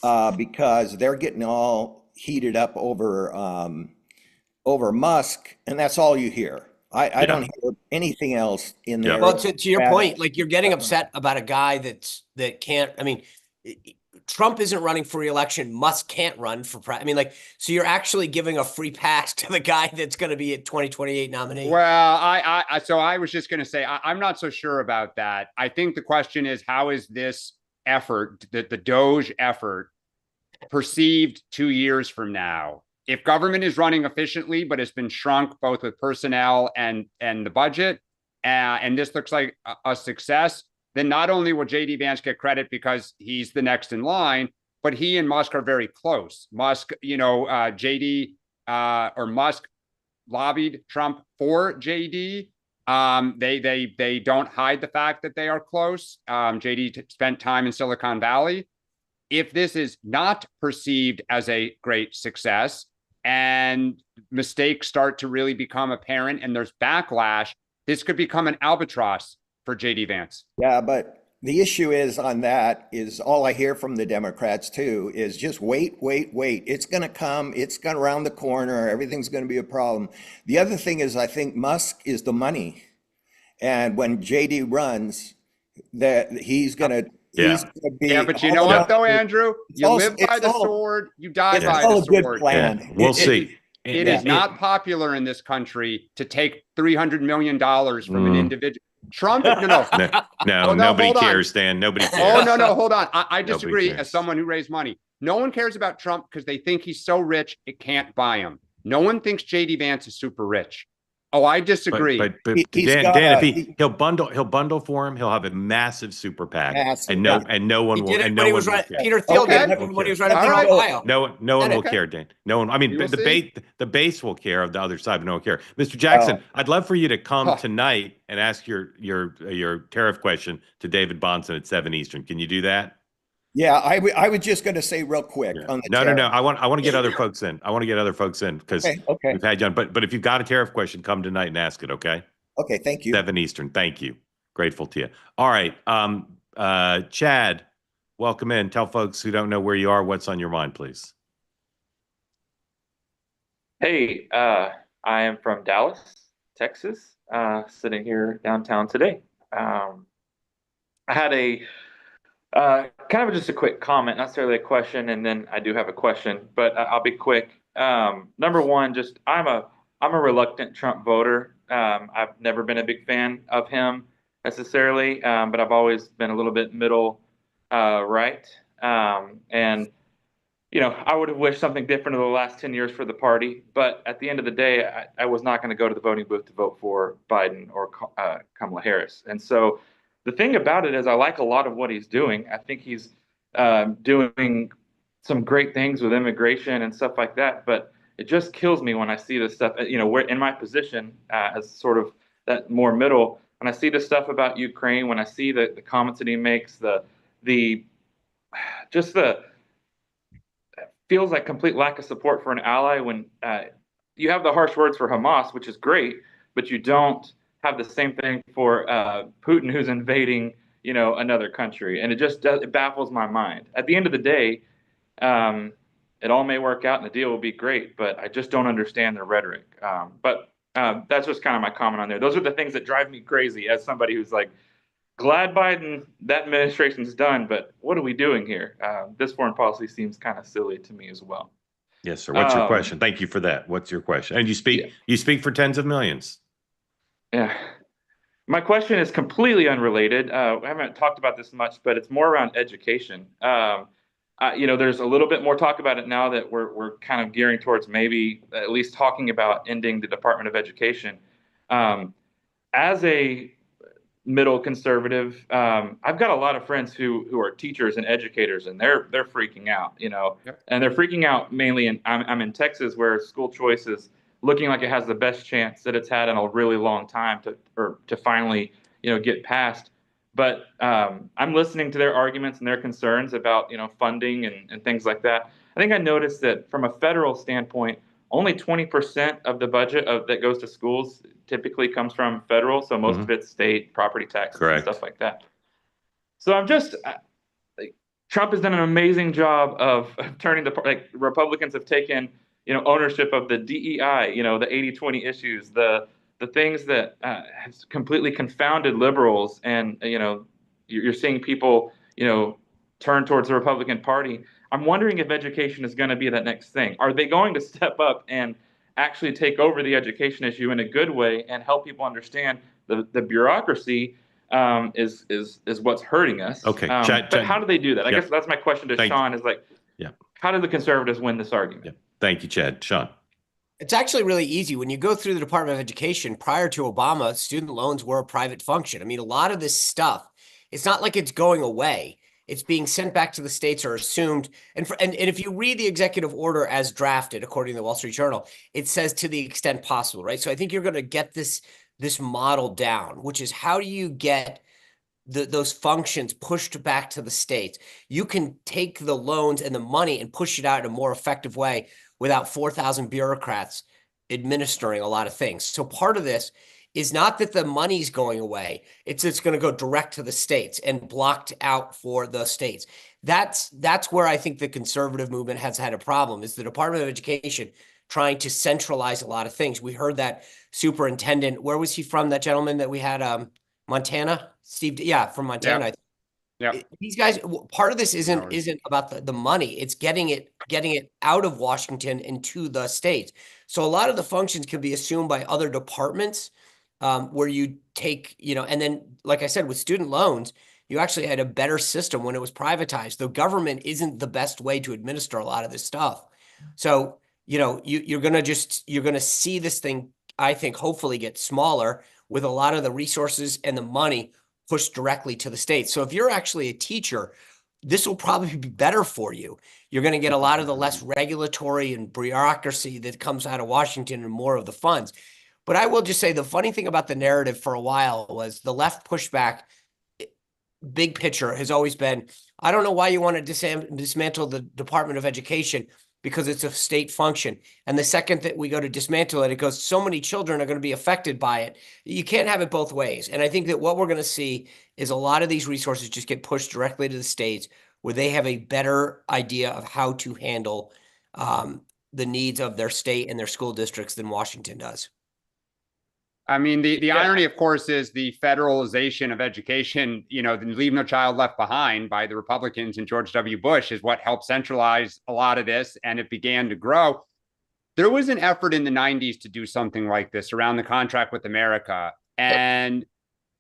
because they're getting all heated up over Musk, and that's all you hear. I don't hear anything else in there. Well, to your point, like you're getting upset about a guy that can't. I mean, Trump isn't running for re-election. Musk can't run for so you're actually giving a free pass to the guy that's going to be a 2028 nominee. Well, so I was just going to say, I'm not so sure about that. I think the question is, how is this effort, the Doge effort, perceived 2 years from now if government is running efficiently, but it's been shrunk both with personnel and the budget, and this looks like a success, then not only will JD Vance get credit because he's the next in line, but he and Musk are very close. Musk, JD or Musk lobbied Trump for JD. They don't hide the fact that they are close. JD spent time in Silicon Valley. If this is not perceived as a great success and mistakes start to really become apparent and there's backlash, this could become an albatross for JD Vance. Yeah, but the issue is on that is all I hear from the Democrats too is just wait. It's going to come. It's going around the corner. Everything's going to be a problem. The other thing is I think Musk is the money. And when JD runs, that he's going to be. Yeah, but you know what though, Andrew? You live by the sword, you die by the sword. Yeah, we'll see. It is not popular in this country to take $300 million from an individual. Trump, no, nobody cares, Dan. Nobody cares. Oh, no, hold on. I disagree as someone who raised money. No one cares about Trump because they think he's so rich, it can't buy him. No one thinks JD Vance is super rich. Oh, I disagree. But Dan, if he'll bundle for him, he'll have a massive super PAC, and no one will. And no one will care. Peter Thiel did when he was running for Ohio. No one will care, Dan. No one. I mean, the base will care of the other side, but no one will care. Mr. Jackson, I'd love for you to come tonight and ask your tariff question to David Bonson at 7 Eastern. Can you do that? Yeah, I was just going to say real quick on the No. I want to get other folks in. Because we've had you on. But if you've got a tariff question, come tonight and ask it. Okay. Okay. Thank you. 7 Eastern. Thank you. Grateful to you. All right. Chad, welcome in. Tell folks who don't know where you are what's on your mind, please. Hey, I am from Dallas, Texas. Sitting here downtown today. I had a kind of just a quick comment, not necessarily a question, and then I do have a question, but I'll be quick. Number one, just I'm a reluctant Trump voter. I've never been a big fan of him necessarily, but I've always been a little bit middle right. And I would have wished something different over the last 10 years for the party, but at the end of the day, I was not going to go to the voting booth to vote for Biden or Kamala Harris. And so the thing about it is I like a lot of what he's doing. I think he's doing some great things with immigration and stuff like that. But it just kills me when I see this stuff, we're in my position as sort of that more middle. When I see the stuff about Ukraine, when I see the comments that he makes, the feels like complete lack of support for an ally when you have the harsh words for Hamas, which is great, but you don't have the same thing for Putin, who's invading, another country. And it baffles my mind. At the end of the day, it all may work out and the deal will be great, but I just don't understand the rhetoric. But that's just kind of my comment on there. Those are the things that drive me crazy as somebody who's like, glad Biden, that administration's done, but what are we doing here? This foreign policy seems kind of silly to me as well. Yes, sir. What's your question? Thank you for that. What's your question? And you speak for tens of millions. Yeah. My question is completely unrelated. I haven't talked about this much, but it's more around education. There's a little bit more talk about it now that we're kind of gearing towards maybe at least talking about ending the Department of Education. As a middle conservative, I've got a lot of friends who are teachers and educators, and they're freaking out, and they're freaking out mainly. I'm in Texas, where school choice is looking like it has the best chance that it's had in a really long time to finally, get passed. But I'm listening to their arguments and their concerns about, funding and things like that. I think I noticed that from a federal standpoint, only 20% of the budget that goes to schools typically comes from federal. So most of it's state property taxes and stuff like that. So I'm just, Trump has done an amazing job of turning Republicans have taken, ownership of the DEI, the 80-20 issues, the things that has completely confounded liberals. And, you're seeing people, turn towards the Republican Party. I'm wondering if education is going to be that next thing. Are they going to step up and actually take over the education issue in a good way and help people understand the bureaucracy is what's hurting us? Okay. But how do they do that? I guess that's my question to Sean is how do the conservatives win this argument? Thank you, Chad. Sean. It's actually really easy. When you go through the Department of Education, prior to Obama, student loans were a private function. I mean, a lot of this stuff, it's not like it's going away. It's being sent back to the states or assumed. And if you read the executive order as drafted, according to the Wall Street Journal, it says to the extent possible, right? So I think you're going to get this model down, which is how do you get those functions pushed back to the states? You can take the loans and the money and push it out in a more effective way without 4,000 bureaucrats administering a lot of things. So part of this is not that the money's going away. It's going to go direct to the states and blocked out for the states. That's where I think the conservative movement has had a problem, is the Department of Education trying to centralize a lot of things. We heard that superintendent, where was he from? That gentleman that we had, Montana, Steve. Yeah, from Montana. Yeah. These guys, part of this isn't about the money. It's getting it out of Washington into the states. So a lot of the functions can be assumed by other departments, where you take, and then, like I said, with student loans, you actually had a better system when it was privatized. The government isn't the best way to administer a lot of this stuff. So, you're going to see this thing, I think, hopefully get smaller with a lot of the resources and the money pushed directly to the states. So if you're actually a teacher, this will probably be better for you. You're going to get a lot of the less regulatory and bureaucracy that comes out of Washington and more of the funds. But I will just say the funny thing about the narrative for a while was the left pushback, big picture, has always been, I don't know why you want to dismantle the Department of Education, because it's a state function. And the second that we go to dismantle it, it goes, so many children are going to be affected by it. You can't have it both ways. And I think that what we're going to see is a lot of these resources just get pushed directly to the states, where they have a better idea of how to handle the needs of their state and their school districts than Washington does. I mean, the irony, of course, is the federalization of education, the Leave No Child Left Behind by the Republicans and George W. Bush is what helped centralize a lot of this, and it began to grow. There was an effort in the 90s to do something like this around the Contract with America, and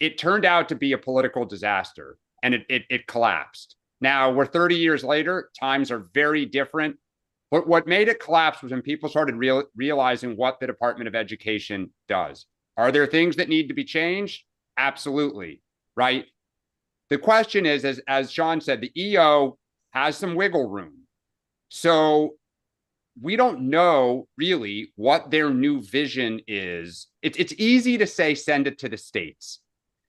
it turned out to be a political disaster, and it collapsed. Now, we're 30 years later, times are very different, but what made it collapse was when people started realizing what the Department of Education does. Are there things that need to be changed? Absolutely, right? The question is, as Sean said, the EO has some wiggle room. So we don't know really what their new vision is. It's easy to say, send it to the states.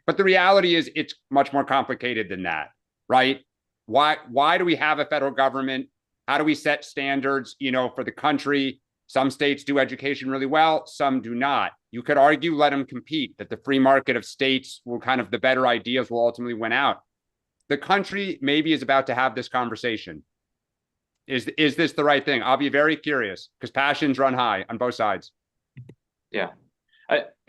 But the reality is it's much more complicated than that, right? Why do we have a federal government? How do we set standards, for the country? Some states do education really well, some do not. You could argue, let them compete, that the free market of states will the better ideas will ultimately win out. The country maybe is about to have this conversation. Is this the right thing? I'll be very curious, because passions run high on both sides. Yeah.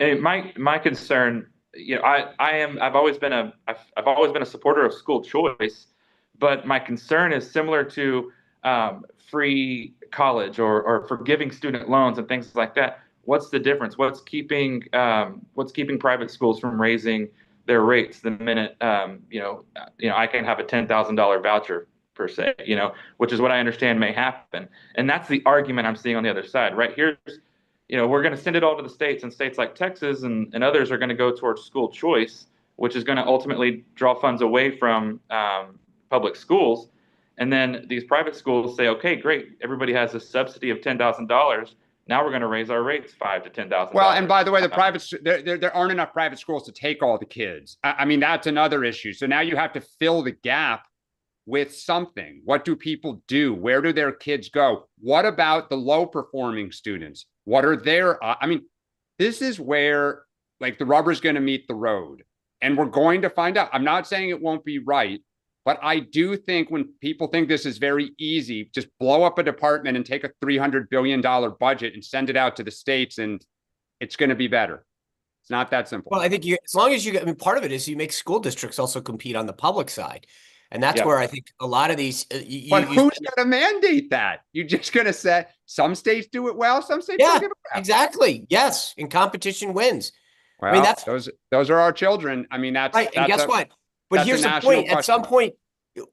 My concern, I've always been a supporter of school choice, but my concern is similar to free college or forgiving student loans and things like that. What's the difference? What's keeping private schools from raising their rates the minute I can have a $10,000 voucher per se, which is what I understand may happen. And that's the argument I'm seeing on the other side. Right here's, we're going to send it all to the states, and states like Texas and others are going to go towards school choice, which is going to ultimately draw funds away from public schools. And then these private schools say, okay, great, everybody has a subsidy of $10,000. Now we're going to raise our rates $5,000 to $10,000. Well, and by the way, there aren't enough private schools to take all the kids. I mean, that's another issue. So now you have to fill the gap with something. What do people do? Where do their kids go? What about the low performing students? What are their, this is where the rubber's going to meet the road, and we're going to find out. I'm not saying it won't be right, but I do think when people think this is very easy, just blow up a department and take a $300 billion budget and send it out to the states, and it's going to be better. It's not that simple. Well, I think as long as part of it is you make school districts also compete on the public side. And that's where I think a lot of these. But who's going to mandate that? You're just going to say some states do it well, some states don't give a crap. Exactly. Yes. And competition wins. Well, I mean, those are our children. I mean, that's right. And guess what? But here's the point. At some point,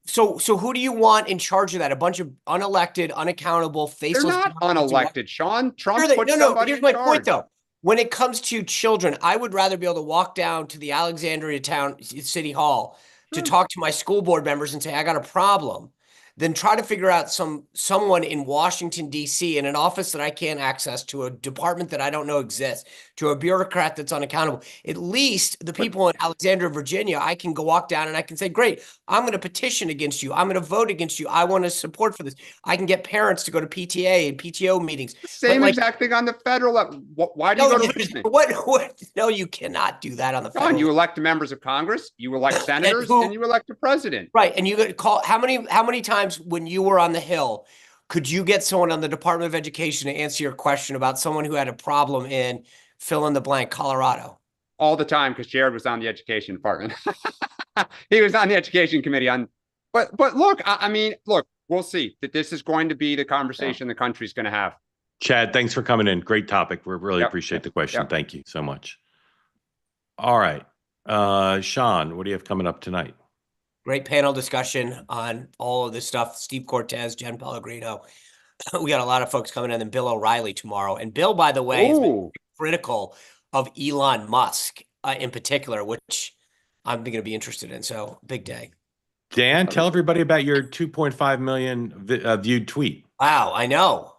So who do you want in charge of that? A bunch of unelected, unaccountable, They're faceless. not bureaucrats unelected, Sean. Trump put No, somebody here's in my charge. point though. When it comes to children, I would rather be able to walk down to the Alexandria town city hall to Sure. talk to my school board members and say, I got a problem, than try to figure out someone in Washington, D.C. in an office that I can't access, to a department that I don't know exists, to a bureaucrat that's unaccountable. At least the people in Alexandria, Virginia, I can go walk down and I can say, great, I'm going to petition against you. I'm going to vote against you. I want to support for this. I can get parents to go to PTA and PTO meetings. Same like, exact thing on the federal level. Why do no, you go to Richmond? what? No, you cannot do that on the Sean, federal. you elect members of Congress, you elect senators, who- and you elect a president. Right, and you got to call. How many times when you were on the Hill could you get someone on the Department of Education to answer your question about someone who had a problem in fill in the blank, Colorado? All the time, because Jared was on the education department. He was on the education committee on. But look, I mean, look, we'll see that this is going to be the conversation the country's going to have. Chad, thanks for coming in. Great topic. We really appreciate the question. Yep. Thank you so much. All right. Sean, what do you have coming up tonight? Great panel discussion on all of this stuff. Steve Cortez, Jen Pellegrino. We got a lot of folks coming in, and Bill O'Reilly tomorrow. And Bill, by the way, has been critical of Elon Musk in particular, which I'm going to be interested in. So big day. Dan, tell everybody about your 2.5 million viewed tweet. Wow, I know.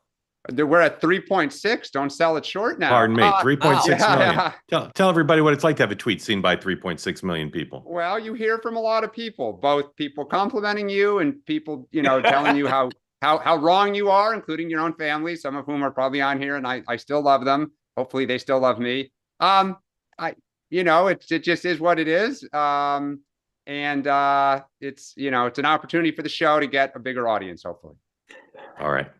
We're at 3.6. Don't sell it short now. Pardon me, 3.6 million. Yeah. Tell everybody what it's like to have a tweet seen by 3.6 million people. Well, you hear from a lot of people, both people complimenting you and people, telling you how wrong you are, including your own family, some of whom are probably on here, and I still love them. Hopefully they still love me. It just is what it is. It's an opportunity for the show to get a bigger audience, hopefully. All right.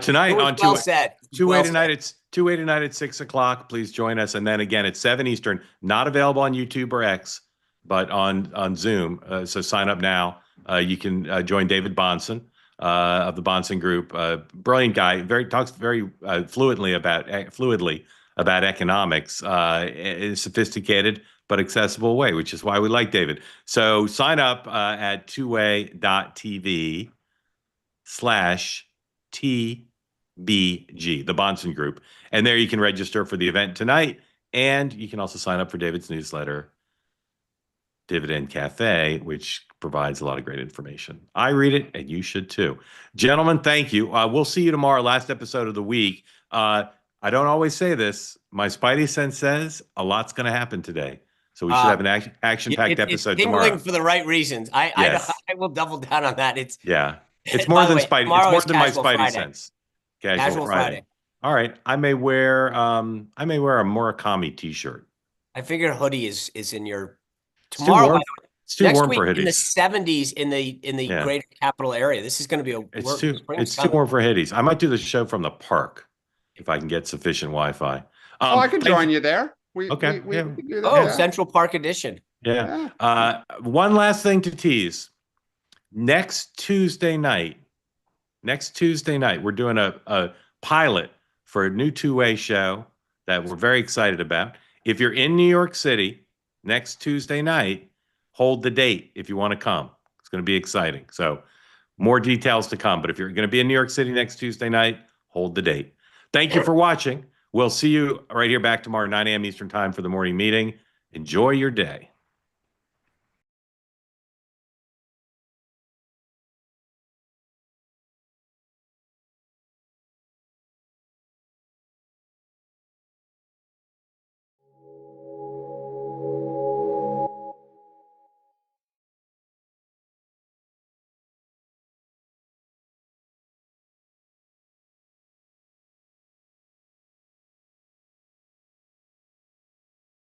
Tonight on well said. Two-way tonight, it's 2-way tonight at 6 o'clock. Please join us. And then again at 7 Eastern, not available on YouTube or X, but on Zoom. So sign up now. You can join David Bonson of the Bonson Group. Brilliant guy. Talks very fluidly about economics in a sophisticated but accessible way, which is why we like David. So sign up at twoway.tv/TBG, the Bonson Group. And there you can register for the event tonight. And you can also sign up for David's newsletter, Dividend Cafe, which provides a lot of great information. I read it, and you should too. Gentlemen, thank you. We'll see you tomorrow, last episode of the week. I don't always say this. My spidey sense says a lot's going to happen today. So we should have an action-packed episode tomorrow. It's for the right reasons. I will double down on that. It's more than spidey. It's more than my spidey Friday. sense. Casual Friday. All right. I may wear a Murakami t-shirt. I figure hoodie is in your tomorrow. It's too next warm week for hoodies. In the 70s in the greater capital area. This is going to be it's too warm for hoodies. I might do the show from the park if I can get sufficient Wi-Fi. I can join you there. We can do that. Central Park edition. Yeah. One last thing to tease. Next Tuesday night, we're doing a pilot for a new two-way show that we're very excited about. If you're in New York City next Tuesday night, hold the date if you want to come. It's going to be exciting. So more details to come. But if you're going to be in New York City next Tuesday night, hold the date. Thank you for watching. We'll see you right here back tomorrow, 9 a.m. Eastern time for the morning meeting. Enjoy your day.